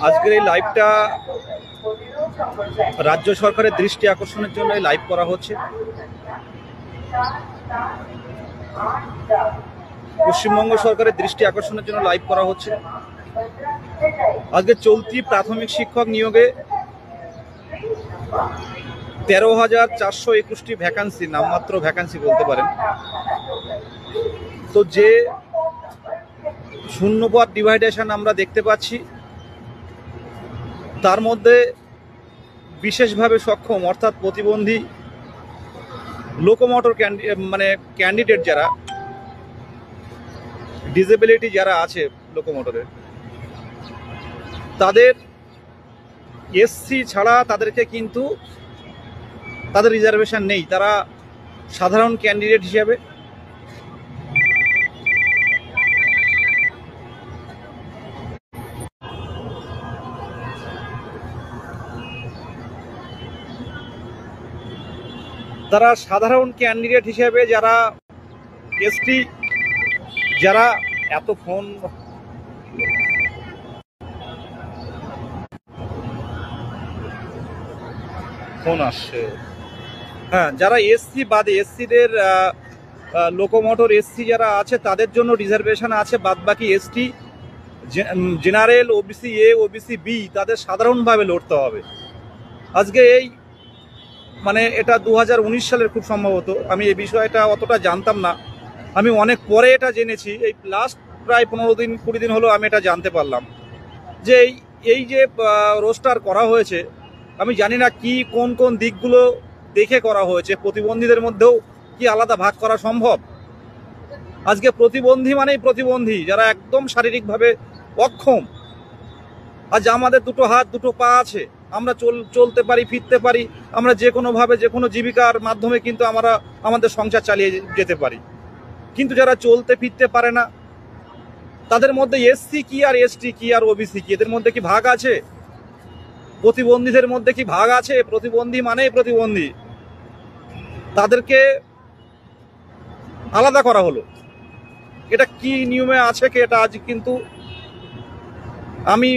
আজকের এই লাইভটা রাজ্য সরকারের দৃষ্টি আকর্ষণের জন্য লাইভ করা হচ্ছে। পশ্চিমবঙ্গ সরকারের দৃষ্টি আকর্ষণের জন্য লাইভ করা হচ্ছে। আজকে চলতি প্রাথমিক শিক্ষক নিয়োগে 13,421টি ভ্যাকান্সি, নামমাত্র ভ্যাকান্সি বলতে পারেন। তো যে শূন্যপদ ডিভাইডেশন আমরা দেখতে পাচ্ছি, তার মধ্যে বিশেষভাবে সক্ষম অর্থাৎ প্রতিবন্ধী লোকোমোটর ক্যান্ডিডেট যারা, ডিসেবিলিটি যারা আছে লোকোমোটরের, তাদের এসসি ছাড়া তাদেরকে কিন্তু তাদের রিজার্ভেশন নেই। তারা সাধারণ ক্যান্ডিডেট হিসেবে যারা এসটি, যারা এত ফোন আসছে, হ্যাঁ, যারা এসসি বাদে, এসসিদের লোকোমোটর এসসি যারা আছে তাদের জন্য রিজার্ভেশন আছে। বাদ বাকি ST, general, OBC A, OBC B তাদের সাধারণভাবে লড়তে হবে। আজকে এই এটা 2019 সালের খুব সম্ভবত, আমি এই বিষয়টা অতটা জানতাম না, আমি অনেক পরে এটা জেনেছি। এই লাস্ট প্রায় 15-20 দিন হলো আমি এটা জানতে পারলাম যে এই যে রোস্টার করা হয়েছে, আমি জানি না কি কোন কোন দিকগুলো দেখে করা হয়েছে। প্রতিবন্ধীদের মধ্যেও কি আলাদা ভাগ করা সম্ভব? আজকে প্রতিবন্ধী মানেই প্রতিবন্ধী যারা একদম শারীরিকভাবে অক্ষম। আজ আমাদের দুটো হাত দুটো পা আছে, আমরা চলতে পারি, ফিরতে পারি, আমরা যে কোনোভাবে যে কোনো জীবিকার মাধ্যমে কিন্তু আমরা আমাদের সংসার চালিয়ে যেতে পারি। কিন্তু যারা চলতে ফিরতে পারে না, তাদের মধ্যে এসসি কি আর এসটি কি আর ওবিসি কি, এদের মধ্যে কি ভাগ আছে? প্রতিবন্ধীদের মধ্যে কি ভাগ আছে? প্রতিবন্ধী মানেই প্রতিবন্ধী, তাদেরকে আলাদা করা হলো। এটা কি নিয়মে আছে কি, এটা আজ কিন্তু আমি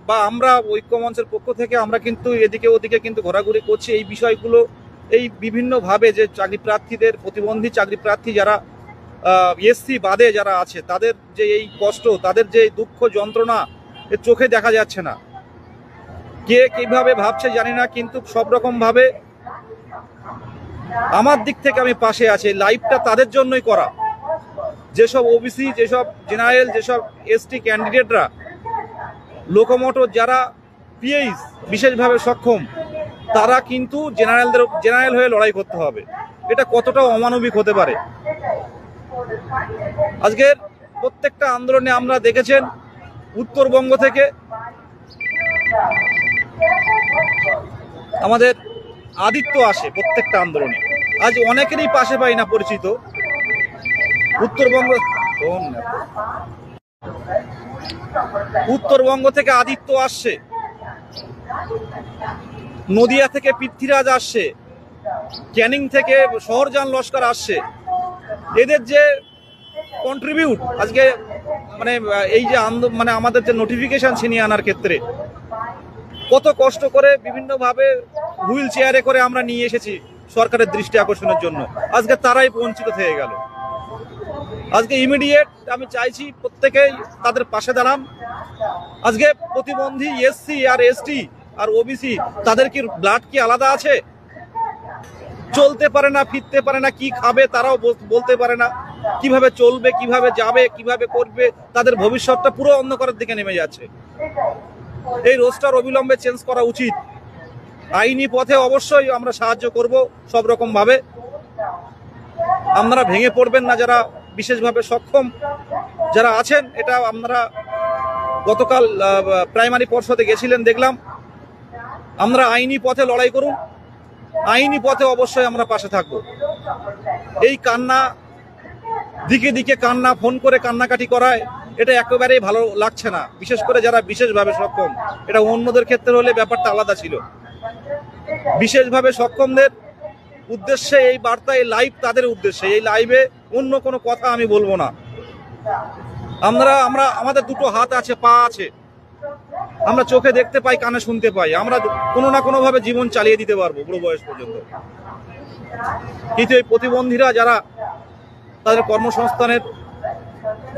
বা আমরা ঐক্যমঞ্চের পক্ষ থেকে আমরা কিন্তু এদিকে ওদিকে কিন্তু ঘোরাঘুরি করছি। এই বিষয়গুলো এই বিভিন্নভাবে যে চাকরি প্রার্থীদের, প্রতিবন্ধী চাকরি প্রার্থী যারা এসসি বাদে যারা আছে, তাদের যে এই কষ্ট, তাদের যে দুঃখ যন্ত্রণা চোখে দেখা যাচ্ছে না। কে কিভাবে ভাবছে জানি না, কিন্তু সব রকম ভাবে আমার দিক থেকে আমি পাশে আছি। লাইভটা তাদের জন্যই করা, যেসব ওবিসি, যেসব জেনারেল, যেসব এসটি ক্যান্ডিডেটরা লোকোমোটর, যারা পিএইচ বিশেষভাবে সক্ষম, তারা কিন্তু জেনারেল হয়ে লড়াই করতে হবে। এটা কতটা অমানবিক হতে পারে? আজকের প্রত্যেকটা আন্দোলনে আমরা দেখেছেন উত্তরবঙ্গ থেকে আমাদের আদিত্য আসে প্রত্যেকটা আন্দোলনে। আজ অনেকেরই পাশে পাই না পরিচিত। উত্তরবঙ্গ থেকে আদিত্য আসছে, নদিয়া থেকে পৃথ্বীরাজ আসছে, ক্যানিং থেকে শহরজান লস্কর আসছে। এদের যে কন্ট্রিবিউট আজকে এই যে আমাদের যে নোটিফিকেশন ছিনিয়ে আনার ক্ষেত্রে কত কষ্ট করে বিভিন্নভাবে হুইল চেয়ারে করে আমরা নিয়ে এসেছি সরকারের দৃষ্টি আকর্ষণের জন্য, আজকে তারাই বঞ্চিত হয়ে গেল। আজকে ইমিডিয়েট আমি চাইছি প্রত্যেকেই তাদের পাশে দাঁড়ান। আজকে প্রতিবন্ধী এসসি আর এসটি আর ওবিসি, তাদের কি ব্লাড কি আলাদা আছে? চলতে পারে না, ফিরতে পারে না, কি খাবে তারাও বলতে পারে না, কিভাবে চলবে, কিভাবে যাবে, কিভাবে করবে, তাদের ভবিষ্যৎটা পুরো অন্ধকারের দিকে নেমে যাচ্ছে। এই রোস্টার অবিলম্বে চেঞ্জ করা উচিত। আইনি পথে অবশ্যই আমরা সাহায্য করব সব রকম ভাবে। আপনারা ভেঙে পড়বেন না, যারা বিশেষভাবে সক্ষম যারা আছেন। এটা আপনারা গতকাল প্রাইমারি পর্ষদে গেছিলেন, দেখলাম। আমরা আইনি পথে লড়াই করুন, আইনি পথে অবশ্যই আমরা পাশে থাকব। এই কান্না, দিকে দিকে কান্না, ফোন করে কান্নাকাটি করায় এটা একেবারেই ভালো লাগছে না, বিশেষ করে যারা বিশেষভাবে সক্ষম। এটা অন্যদের ক্ষেত্রে হলে ব্যাপারটা আলাদা ছিল। বিশেষভাবে সক্ষমদের উদ্দেশ্যে এই বার্তা, এই লাইভ তাদের উদ্দেশ্যে। এই লাইভে অন্য কোনো কথা আমি বলবো না। আমাদের দুটো হাত আছে, পা আছে, আমরা চোখে দেখতে পাই, কানে শুনতে পাই, আমরা কোনো না কোনো ভাবে জীবন চালিয়ে দিতে পারবো বুড়ো বয়স পর্যন্ত। কিন্তু এই প্রতিবন্ধীরা যারা তাদের কর্মসংস্থানের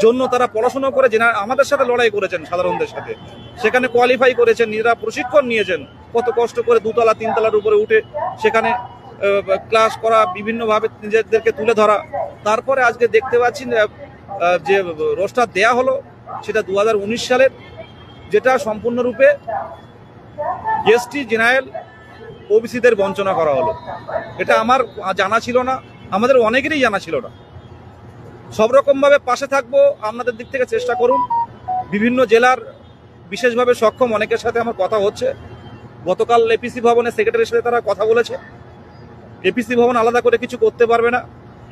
জন্য তারা পড়াশোনা করে আমাদের সাথে লড়াই করেছেন, সাধারণদের সাথে, সেখানে কোয়ালিফাই করেছেন, নিজেরা প্রশিক্ষণ নিয়েছেন, কত কষ্ট করে 2 তলা 3 তলার উপরে উঠে সেখানে ক্লাস করা, বিভিন্নভাবে নিজেদেরকে তুলে ধরা, তারপরে আজকে দেখতে পাচ্ছি যে রোস্টার দেয়া হলো সেটা 2019 সালের, যেটা সম্পূর্ণরূপে এসটি, জেনারেল, ওবিসিদের বঞ্চনা করা হলো। এটা আমার জানা ছিল না, আমাদের অনেকেরই জানা ছিল না। সব রকমভাবে পাশে থাকবো, আপনাদের দিক থেকে চেষ্টা করুন। বিভিন্ন জেলার বিশেষভাবে সক্ষম অনেকের সাথে আমার কথা হচ্ছে। গতকাল এপিসি ভবনে সেক্রেটারির সাথে তারা কথা বলেছে। এপিসি ভবন আলাদা করে কিছু করতে পারবে না,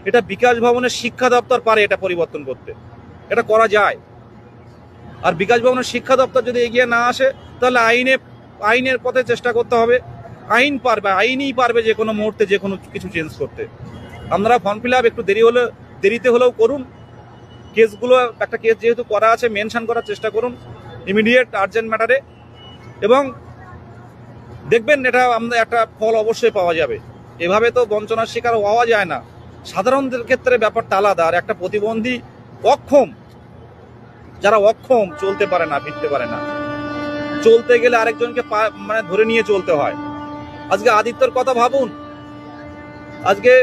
এটা বিকাশ ভবনের শিক্ষা দপ্তর পারে এটা পরিবর্তন করতে, এটা করা যায়। আর বিকাশ ভবনের শিক্ষা দপ্তর যদি এগিয়ে না আসে তাহলে আইনের পথে চেষ্টা করতে হবে। আইনই পারবে যে কোনো মুহূর্তে যে কোনো কিছু চেঞ্জ করতে। আপনারা ফর্ম ফিল আপ একটু দেরিতে হলেও করুন। কেসগুলো, একটা কেস যেহেতু করা আছে, মেনশন করার চেষ্টা করুন ইমিডিয়েট আর্জেন্ট ম্যাটারে, এবং দেখবেন এটা আমাদের একটা ফল অবশ্যই পাওয়া যাবে। এভাবে তো বঞ্চনার শিকার হওয়া যায় না। সাধারণদের ক্ষেত্রে ব্যাপারটা আলাদা, আর একটা প্রতিবন্ধী যারা অক্ষম, চলতে পারে না, ফিরতে পারে না, চলতে গেলে আরেকজনকে মানে ধরে নিয়ে চলতে হয়। আজকে আদিত্যর কথা ভাবুন, আজকে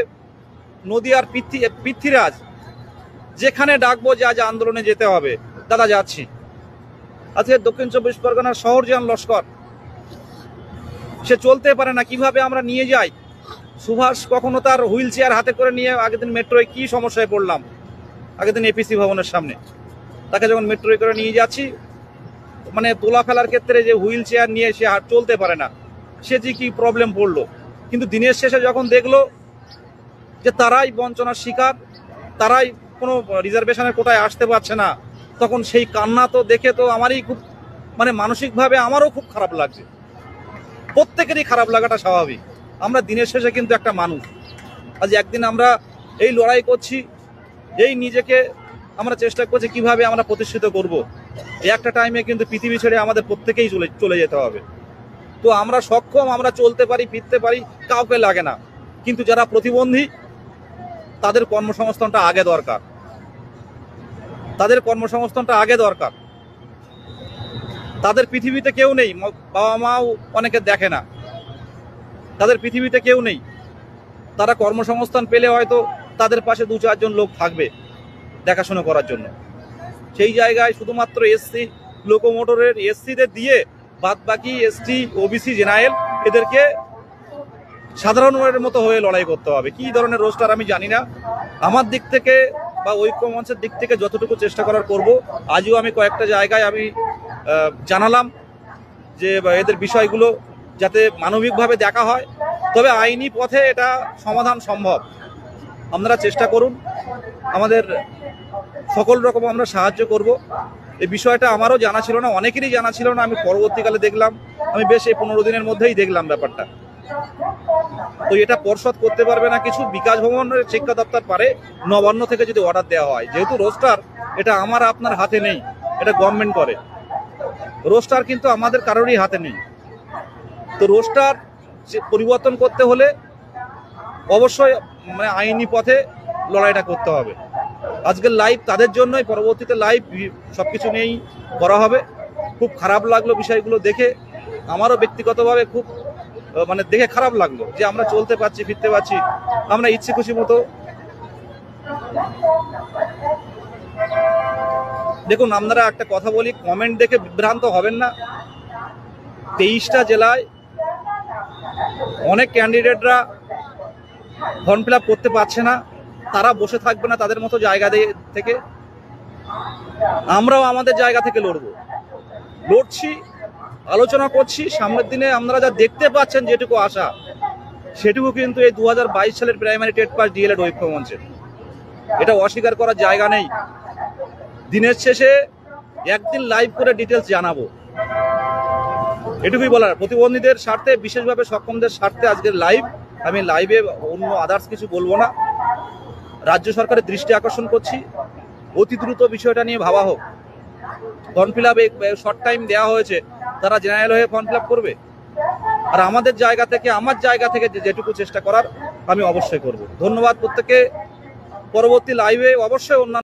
নদিয়ার পৃথ্বীরাজ যেখানে ডাকবো যে আজ আন্দোলনে যেতে হবে, দাদা যাচ্ছি। আজকে দক্ষিণ 24 পরগনার শহরজান লস্কর, সে চলতে পারে না, কিভাবে আমরা নিয়ে যাই। সুভাষ কখনো তার হুইল চেয়ার হাতে করে নিয়ে, আগের দিন মেট্রোয় কি সমস্যায় পড়লাম, আগের দিন এপিসি ভবনের সামনে, তাকে যখন মেট্রোয় করে নিয়ে যাচ্ছি, মানে তোলা ফেলার ক্ষেত্রে যে হুইল চেয়ার নিয়ে সে আর চলতে পারে না, সে যে কি প্রবলেম পড়লো। কিন্তু দিনের শেষে যখন দেখলো যে তারাই বঞ্চনার শিকার, তারাই কোনো রিজার্ভেশনের কোটায় আসতে পারছে না, তখন সেই কান্না তো দেখে তো আমারই খুব, মানে মানসিকভাবে আমারও খুব খারাপ লাগছে। প্রত্যেকেরই খারাপ লাগাটা স্বাভাবিক। আমরা দিনের শেষে কিন্তু একটা মানুষ। আজ একদিন আমরা এই লড়াই করছি, এই নিজেকে আমরা চেষ্টা করছি কিভাবে আমরা প্রতিষ্ঠিত করব। এই একটা টাইমে কিন্তু পৃথিবী ছেড়ে আমাদের প্রত্যেকেই চলে যেতে হবে। তো আমরা সক্ষম, আমরা চলতে পারি, ফিরতে পারি, কাউকে লাগে না। কিন্তু যারা প্রতিবন্ধী, তাদের কর্মসংস্থানটা আগে দরকার, তাদের কর্মসংস্থানটা আগে দরকার। তাদের পৃথিবীতে কেউ নেই, বাবা মাও অনেকে দেখে না, তাদের পৃথিবীতে কেউ নেই। তারা কর্মসংস্থান পেলে হয়তো তাদের পাশে 2-4 জন লোক থাকবে দেখাশোনা করার জন্য। সেই জায়গায় শুধুমাত্র এসসি, লোকোমোটরের এসসিদের দিয়ে বাদ বাকি এসটি, ওবিসি, জেনারেল, এদেরকে সাধারণের মতো হয়ে লড়াই করতে হবে। কি ধরনের রোস্টার আমি জানি না। আমার দিক থেকে বা ঐক্য মঞ্চের দিক থেকে যতটুকু চেষ্টা করার করব। আজও আমি কয়েকটা জায়গায় আমি জানালাম যে এদের বিষয়গুলো যাতে মানবিকভাবে দেখা হয়, তবে আইনি পথে এটা সমাধান সম্ভব। আপনারা চেষ্টা করুন, আমাদের সকল রকম আমরা সাহায্য করব। এই বিষয়টা আমারও জানা ছিল না, অনেকেরই জানা ছিল না। আমি পরবর্তীকালে দেখলাম, আমি বেশ এই 15 দিনের মধ্যেই দেখলাম ব্যাপারটা। তো এটা পর্ষদ করতে পারবে না কিছু, বিকাশ ভবনের শিক্ষা দপ্তর পারে, নবান্ন থেকে যদি অর্ডার দেওয়া হয়। যেহেতু রোস্টার এটা আমার আপনার হাতে নেই, এটা গভর্নমেন্ট করে। রোস্টার কিন্তু আমাদের কারোরই হাতে নেই। তো রোস্টার পরিবর্তন করতে হলে অবশ্যই মানে আইনি পথে লড়াইটা করতে হবে। আজকের লাইভ তাদের জন্যই, পরবর্তীতে লাইভ সবকিছু নিয়েই করা হবে। খুব খারাপ লাগলো বিষয়গুলো দেখে, আমারও ব্যক্তিগতভাবে খুব মানে দেখে খারাপ লাগলো যে আমরা চলতে পারছি, ফিরতে পারছি, আমরা ইচ্ছে খুশি মতো। দেখুন, আপনারা একটা কথা বলি, কমেন্ট দেখে বিভ্রান্ত হবেন না। 23টা জেলায় অনেক ক্যান্ডিডেটরা ফর্ম ফিল আপ করতে পারছে না, তারা বসে থাকবে না তাদের মতো জায়গা থেকে। আমরাও আমাদের জায়গা থেকে লড়ছি, আলোচনা করছি। সামনের দিনে আপনারা যা দেখতে পাচ্ছেন, যেটুকু আশা, সেটুকু কিন্তু এই 2022 সালের প্রাইমারি টেট পাস ডিএলএড ঐক্য মঞ্চের, এটা অস্বীকার করার জায়গা নেই। দিনের শেষে একদিন লাইভ করে ডিটেলস জানাবো, এটুকুই বলার। প্রতিবন্ধীদের স্বার্থে, বিশেষভাবে সক্ষমদের স্বার্থে আজকের লাইভ। আমি লাইভে অন্য আদার্স কিছু বলবো না। রাজ্য সরকারের দৃষ্টি আকর্ষণ করছি, অতি দ্রুত বিষয়টা নিয়ে ভাবা হোক। Form fill up short time দেওয়া হয়েছে, তারা জেনারেল হয়ে ফর্ম ফিল আপ করবে। আর আমাদের জায়গা থেকে, আমার জায়গা থেকে যেটুকু চেষ্টা করার আমি অবশ্যই করব। ধন্যবাদ প্রত্যেককে। পরবর্তী লাইভে অবশ্যই অন্যান্য